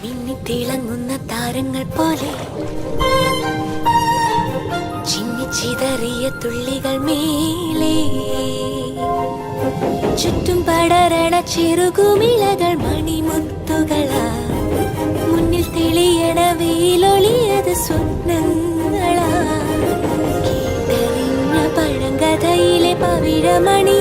മിന്നിത്തിളങ്ങുന്ന താരങ്ങൾ പോലെ ചിന്നിച്ചിതറിയ തുള്ളികൾ മേലേ ചുറ്റും പടരണ ചെറുകുമിളകൾ മണിമുത്തുകളാ മുന്നിൽ തെളിയണ വെയിലൊളിയത് സ്വപ്നങ്ങളാ കേട്ടറിഞ്ഞ പഴങ്കഥയിലെ പവിഴമണി